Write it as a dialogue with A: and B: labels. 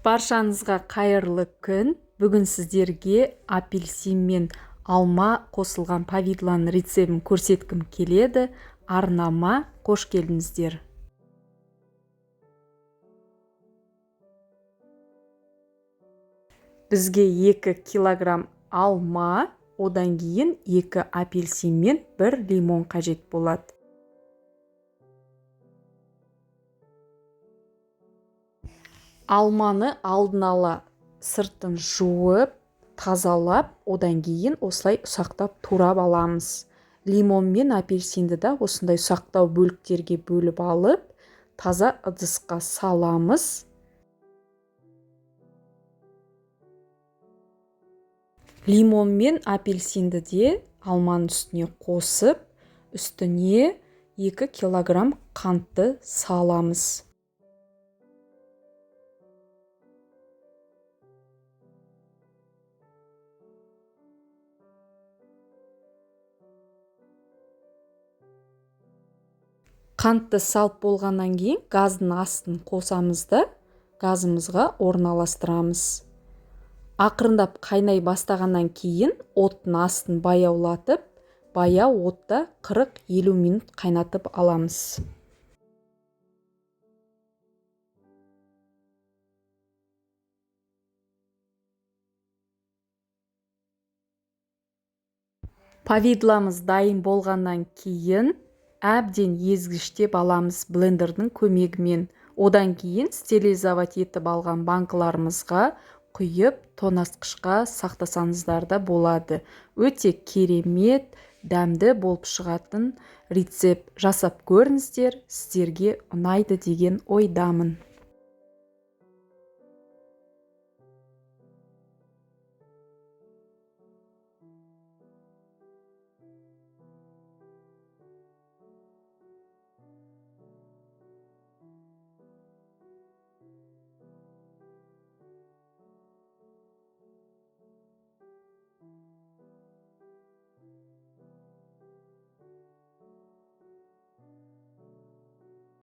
A: Баршаңызға қайырлы күн. Бүгін сіздерге апельсин мен алма қосылған повидланың рецебін көрсеткім келеді. Арнама қош келдіңіздер. Бізге 2 килограмм алма, одан кейін 2 апельсин мен 1 лимон қажет болады. Алманы алдын ала сыртын жуып, тазалап, одан кейін осылай ұсақтап турап аламыз. Лимон мен апельсинді да осындай ұсақтау бөліктерге бөліп алып, таза ыдысқа саламыз. Лимон мен апельсинді де алманың үстіне қосып, үстіне 2 килограмм қантты саламыз. Қантты салып болғаннан кейін газдың астын қосамыз да газымызға орналастырамыз. Ақырындап қайнай бастағаннан кейін оттың астын баяулатып, баяу отта 40-50 минут қайнатып аламыз. Повидламыз дайын болғаннан кейін әбден езгіштеп аламыз блендердің көмегімен. Одан кейін стерилизовать етіп алған банкаларымызға құйып, тоңазытқышқа сақтасаңыздар да болады. Өте керемет, дәмді болып шығатын рецепт жасап көріңіздер, сіздерге ұнайды деген ойдамын.